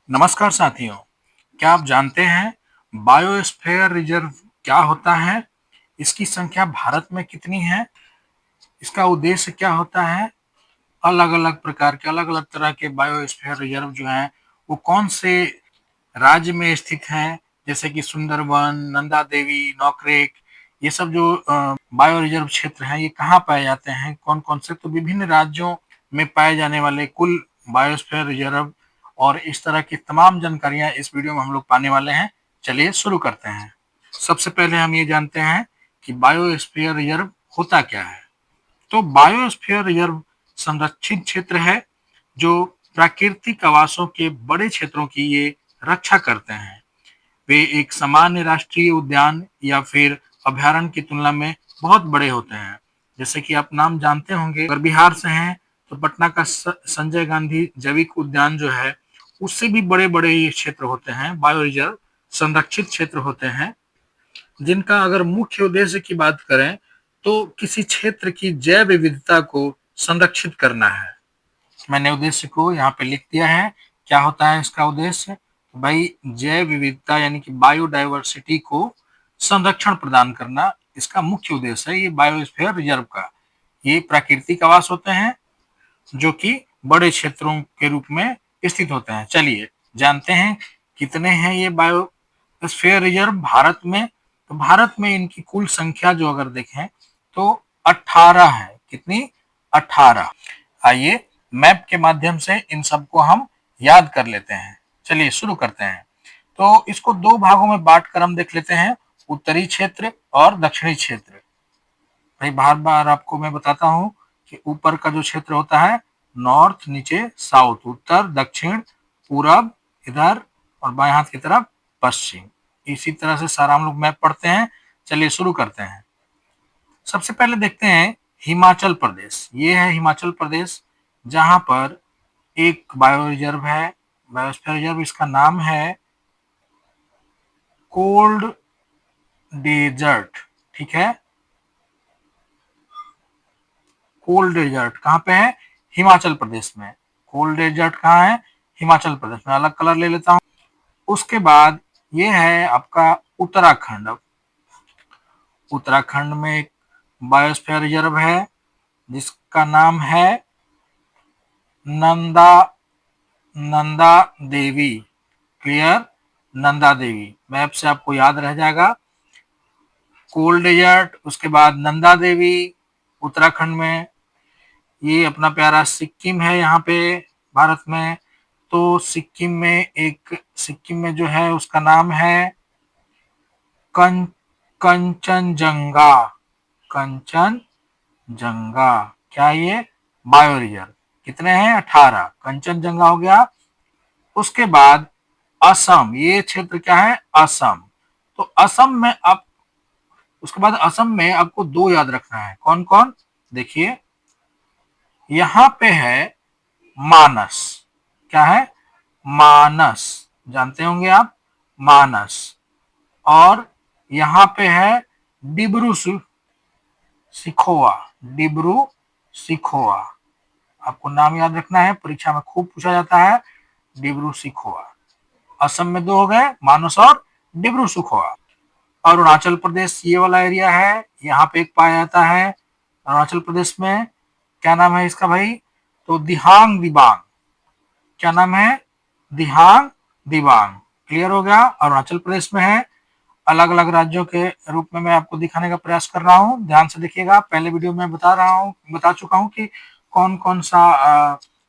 नमस्कार साथियों, क्या आप जानते हैं बायोस्फीयर रिजर्व क्या होता है? इसकी संख्या भारत में कितनी है? इसका उद्देश्य क्या होता है? अलग-अलग प्रकार के अलग-अलग तरह के बायोस्फीयर रिजर्व जो हैं, वो कौन से राज्य में स्थित हैं? जैसे कि सुंदरवन, नंदा देवी, नौक्रेक, ये सब जो बायो रिजर्व क्षेत्र हैं, ये कहाँ पाए जाते हैं? कौन-कौन से? तो विभिन्न राज्यों में पाए जाने वाले कुल बायोस्फीयर रिजर्व और इस तरह की तमाम जानकारियां इस वीडियो में हम लोग पाने वाले हैं। चलिए शुरू करते हैं। सबसे पहले हम ये जानते हैं कि बायोस्फीयर रिजर्व होता क्या है। तो बायोस्फीयर रिजर्व संरक्षित क्षेत्र है जो प्राकृतिक आवासों के बड़े क्षेत्रों की ये रक्षा करते हैं। वे एक सामान्य राष्ट्रीय उद्यान या फिर अभयारण्य की तुलना में बहुत बड़े होते हैं। जैसे कि आप नाम जानते होंगे, अगर बिहार से हैं तो पटना का संजय गांधी जैविक उद्यान जो है, उससे भी बड़े बड़े ये क्षेत्र होते हैं, बायो रिजर्व संरक्षित क्षेत्र होते हैं, जिनका अगर मुख्य उद्देश्य की बात करें तो किसी क्षेत्र की जैव विविधता को संरक्षित करना है। मैंने उद्देश्य को यहाँ पे लिख दिया है। क्या होता है इसका उद्देश्य? भाई जैव विविधता यानी कि बायोडायवर्सिटी को संरक्षण प्रदान करना इसका मुख्य उद्देश्य है, ये बायोस्फीयर रिजर्व का। ये प्राकृतिक आवास होते हैं जो कि बड़े क्षेत्रों के रूप में स्थित होते हैं। चलिए जानते हैं कितने हैं ये बायोस्फीयर रिजर्व भारत में। तो भारत में इनकी कुल संख्या जो अगर देखें तो 18 है। कितनी? 18। आइए मैप के माध्यम से इन सबको हम याद कर लेते हैं। चलिए शुरू करते हैं। तो इसको दो भागों में बांट कर हम देख लेते हैं, उत्तरी क्षेत्र और दक्षिणी क्षेत्र। भाई बार बार आपको मैं बताता हूँ कि ऊपर का जो क्षेत्र होता है नॉर्थ, नीचे साउथ, उत्तर, दक्षिण, पूरब इधर और बाएं हाथ की तरफ पश्चिम। इसी तरह से सारा हम लोग मैप पढ़ते हैं। चलिए शुरू करते हैं। सबसे पहले देखते हैं हिमाचल प्रदेश। ये है हिमाचल प्रदेश, जहां पर एक बायो रिजर्व है, बायोस्फीयर रिजर्व। इसका नाम है कोल्ड डेजर्ट। ठीक है, कोल्ड डेजर्ट कहाँ पे है? हिमाचल प्रदेश में। कोल्ड डेजर्ट कहाँ है? हिमाचल प्रदेश में। अलग कलर ले लेता हूँ। उसके बाद ये है आपका उत्तराखंड। उत्तराखंड में एक बायोस्फीयर रिजर्व है जिसका नाम है नंदा नंदा देवी। क्लियर? नंदा देवी मैप से आपको याद रह जाएगा। कोल्ड डेजर्ट, उसके बाद नंदा देवी उत्तराखंड में। ये अपना प्यारा सिक्किम है यहाँ पे भारत में। तो सिक्किम में जो है उसका नाम है कं, कंचनजंगा। कंचनजंगा। क्या ये? Bio reserve. कितने हैं? 18। कंचनजंगा हो गया। उसके बाद असम, ये क्षेत्र क्या है? असम। तो असम में आप, उसके बाद असम में आपको दो याद रखना है। कौन कौन? देखिए यहां पे है मानस। क्या है? मानस। जानते होंगे आप, मानस। और यहां पे है डिब्रू सिखोवा। डिब्रू सिखोवा। आपको नाम याद रखना है, परीक्षा में खूब पूछा जाता है। डिब्रू सिखोवा। असम में दो हो गए, मानस और डिब्रू सिखोवा। अरुणाचल प्रदेश ये वाला एरिया है, यहाँ पे एक पाया जाता है अरुणाचल प्रदेश में। क्या नाम है इसका भाई? तो दिहांग दिबांग। क्या नाम है? दिहांग दिबांग। क्लियर हो गया? अरुणाचल प्रदेश में है। अलग अलग राज्यों के रूप में मैं आपको दिखाने का प्रयास कर रहा हूँ। ध्यान से देखिएगा। पहले वीडियो में बता चुका हूँ कि कौन कौन सा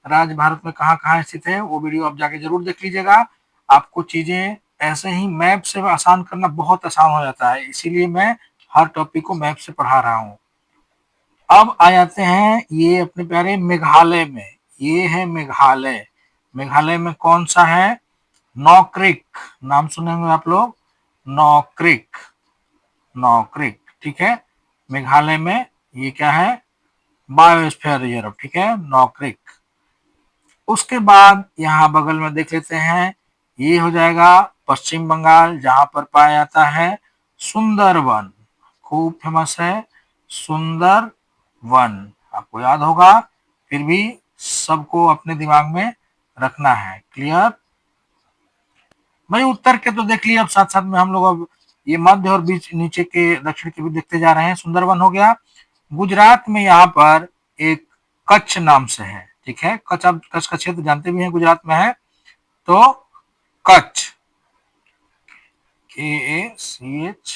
राज्य भारत में कहाँ कहाँ स्थित है। वो वीडियो आप जाके जरूर देख लीजिएगा। आपको चीजें ऐसे ही मैप से आसान करना बहुत आसान हो जाता है, इसीलिए मैं हर टॉपिक को मैप से पढ़ा रहा हूँ। अब आ जाते हैं ये अपने प्यारे मेघालय में। ये है मेघालय। मेघालय में कौन सा है? नौक्रिक। नाम सुने होंगे आप लोग, नौक्रिक। नौक्रिक। ठीक है, मेघालय में ये क्या है? Biosphere reserve. ठीक है, नौक्रिक। उसके बाद यहाँ बगल में देख लेते हैं, ये हो जाएगा पश्चिम बंगाल, जहां पर पाया जाता है सुंदरवन। खूब फेमस है सुंदरवन। आपको याद होगा, फिर भी सबको अपने दिमाग में रखना है। क्लियर? भाई उत्तर के तो देख लिया, अब साथ साथ में हम लोग अब ये मध्य और बीच नीचे के दक्षिण के भी देखते जा रहे हैं। सुंदरवन हो गया। गुजरात में यहाँ पर एक कच्छ नाम से है, ठीक है। कच्छ, आप कच्छ का क्षेत्र जानते भी हैं, गुजरात में है। तो कच्छ, KACH,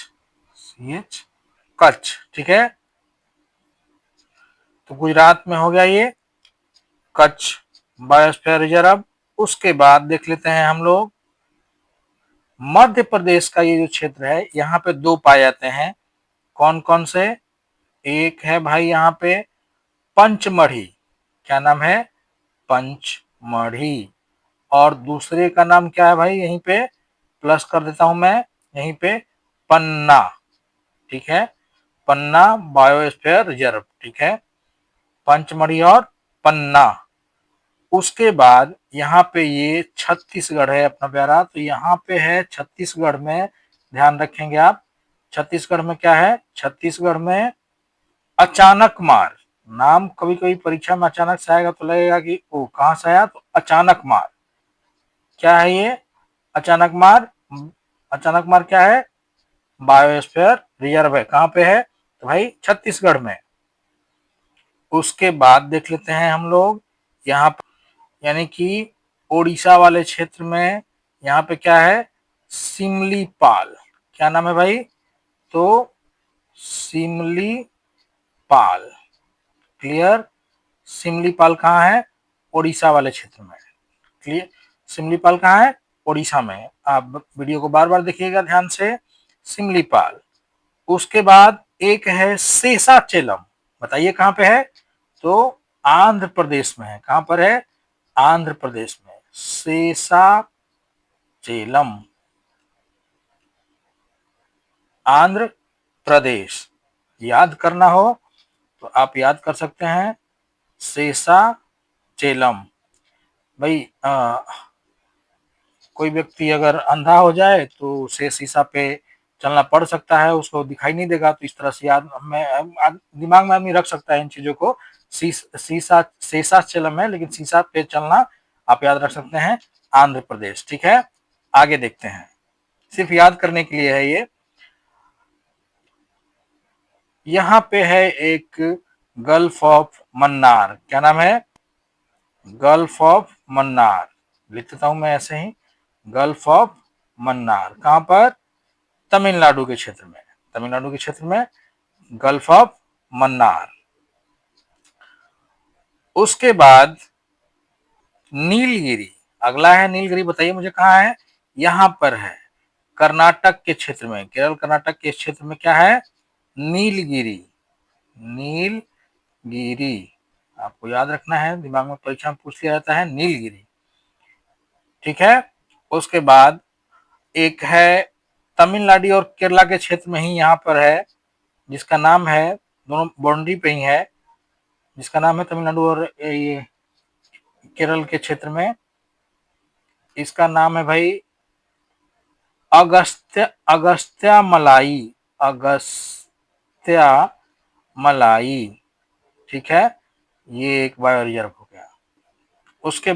कच्छ, ठीक है। तो गुजरात में हो गया ये कच्छ बायोस्फीयर रिजर्व। उसके बाद देख लेते हैं हम लोग मध्य प्रदेश का ये जो क्षेत्र है, यहाँ पे दो पाए जाते हैं। कौन कौन से? एक है भाई यहाँ पे पंचमढ़ी, क्या नाम है? पंचमढ़ी। और दूसरे का नाम क्या है भाई? यहीं पे प्लस कर देता हूं मैं, यहीं पे पन्ना, ठीक है। पन्ना बायोस्फीयर रिजर्व, ठीक है। पंचमढ़ी और पन्ना। उसके बाद यहाँ पे ये छत्तीसगढ़ है अपना प्यारा। तो यहाँ पे है छत्तीसगढ़ में, ध्यान रखेंगे आप, छत्तीसगढ़ में क्या है? छत्तीसगढ़ में अचानक मार। नाम कभी कभी परीक्षा में अचानक से आएगा तो लगेगा कि ओ कहां से आया, तो अचानक मार। क्या है ये? अचानक मार। अचानक मार क्या है? बायोस्फीयर रिजर्व है। कहां पे है? तो भाई छत्तीसगढ़ में। उसके बाद देख लेते हैं हम लोग यहाँ पर, यानी कि ओडिशा वाले क्षेत्र में, यहाँ पे क्या है? सिमलीपाल। क्या नाम है भाई? तो सिमलीपाल, क्लियर। सिमलीपाल कहाँ है? ओडिशा वाले क्षेत्र में, क्लियर। सिमलीपाल कहाँ है? ओडिशा में। आप वीडियो को बार बार देखिएगा ध्यान से। सिमलीपाल। उसके बाद एक है शेषाचेलम। बताइए कहाँ पे है? तो आंध्र प्रदेश में है। कहाँ पर है? आंध्र प्रदेश में। शेषाचेलम, आंध्र प्रदेश। याद करना हो तो आप याद कर सकते हैं, शेषाचेलम। भाई कोई व्यक्ति अगर अंधा हो जाए तो उसे शीशा पे चलना पड़ सकता है, उसको दिखाई नहीं देगा। तो इस तरह से याद में दिमाग में आदमी रख सकता है इन चीजों को। शीशा शेषाचलम है, लेकिन शीशा पे चलना आप याद रख सकते हैं, आंध्र प्रदेश, ठीक है। आगे देखते हैं, सिर्फ याद करने के लिए है ये। यहाँ पे है एक गल्फ ऑफ मन्नार। क्या नाम है? Gulf of Mannar. लिख देता हूं मैं ऐसे ही, गल्फ ऑफ मन्नार। कहां पर? तमिलनाडु के क्षेत्र में। तमिलनाडु के क्षेत्र में गल्फ ऑफ मन्नार। उसके बाद नीलगिरी, अगला है नीलगिरी। बताइए मुझे कहाँ है? यहां पर है कर्नाटक के क्षेत्र में, केरल कर्नाटक के क्षेत्र में क्या है? नीलगिरी। नीलगिरी आपको याद रखना है, दिमाग में परीक्षा में पूछ लिया जाता है, नीलगिरी, ठीक है। उसके बाद एक है तमिलनाडु और केरला के क्षेत्र में ही यहाँ पर है, जिसका नाम है, दोनों बाउंड्री पे ही है, जिसका नाम है तमिलनाडु और ये केरल के क्षेत्र में, इसका नाम है भाई अगस्त्य, अगस्त्या मलाई, अगस्त्या मलाई, ठीक है। ये एक बायो रिजर्व हो गया। उसके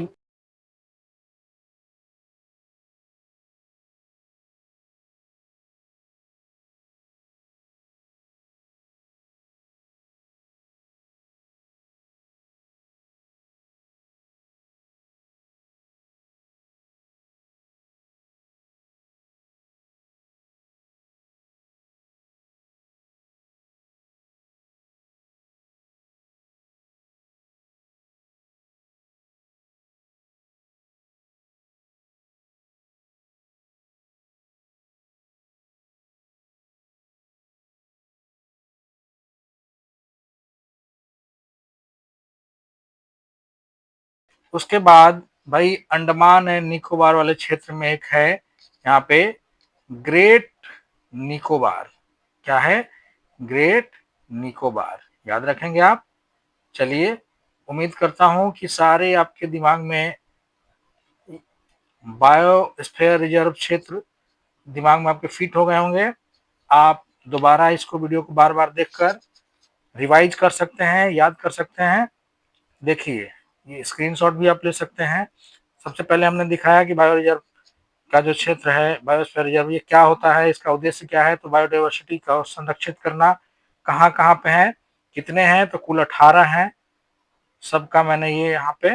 उसके बाद भाई अंडमान एंड निकोबार वाले क्षेत्र में एक है, यहाँ पे ग्रेट निकोबार। क्या है? ग्रेट निकोबार। याद रखेंगे आप। चलिए, उम्मीद करता हूं कि सारे आपके दिमाग में बायोस्फीयर रिजर्व क्षेत्र दिमाग में आपके फिट हो गए होंगे। आप दोबारा इसको वीडियो को बार बार देखकर रिवाइज कर सकते हैं, याद कर सकते हैं। देखिए, ये स्क्रीनशॉट भी आप ले सकते हैं। सबसे पहले हमने दिखाया कि बायो रिजर्व का जो क्षेत्र है बायोस्फीयर रिजर्व, ये क्या होता है, इसका उद्देश्य क्या है? तो बायोडाइवर्सिटी को संरक्षित करना। कहाँ कहाँ पे है, कितने हैं? तो कुल 18 हैं। सबका मैंने ये यहाँ पे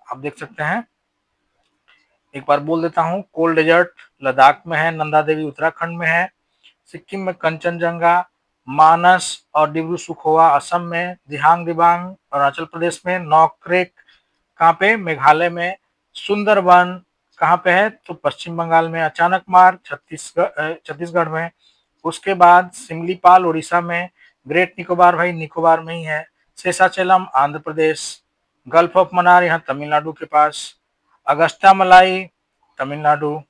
आप देख सकते हैं। एक बार बोल देता हूँ, कोल्ड डेजर्ट लद्दाख में है, नंदा देवी उत्तराखंड में है, सिक्किम में कंचनजंगा, मानस और डिब्रू सुखोवा असम में, दिहांग दिबांग अरुणाचल प्रदेश में, नौक्रेक कहाँ पे? मेघालय में, सुंदरबन कहाँ पे है? तो पश्चिम बंगाल में, अचानक मार्ग छत्तीसगढ़ में, उसके बाद सिमलीपाल उड़ीसा में, ग्रेट निकोबार भाई निकोबार में ही है, शेषाचलम आंध्र प्रदेश, गल्फ ऑफ मन्नार यहाँ तमिलनाडु के पास, अगस्त्या मलाई तमिलनाडु,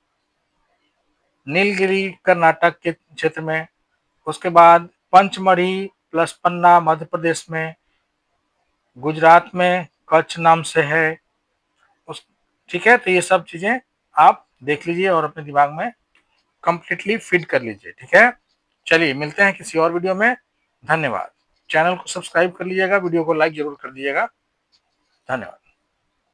नीलगिरी कर्नाटक के क्षेत्र में, उसके बाद पंचमढ़ी प्लस पन्ना मध्य प्रदेश में, गुजरात में कच्छ नाम से है उस। ठीक है, तो ये सब चीजें आप देख लीजिए और अपने दिमाग में कंप्लीटली फिट कर लीजिए। ठीक है, चलिए मिलते हैं किसी और वीडियो में। धन्यवाद। चैनल को सब्सक्राइब कर लीजिएगा, वीडियो को लाइक जरूर कर दीजिएगा। धन्यवाद।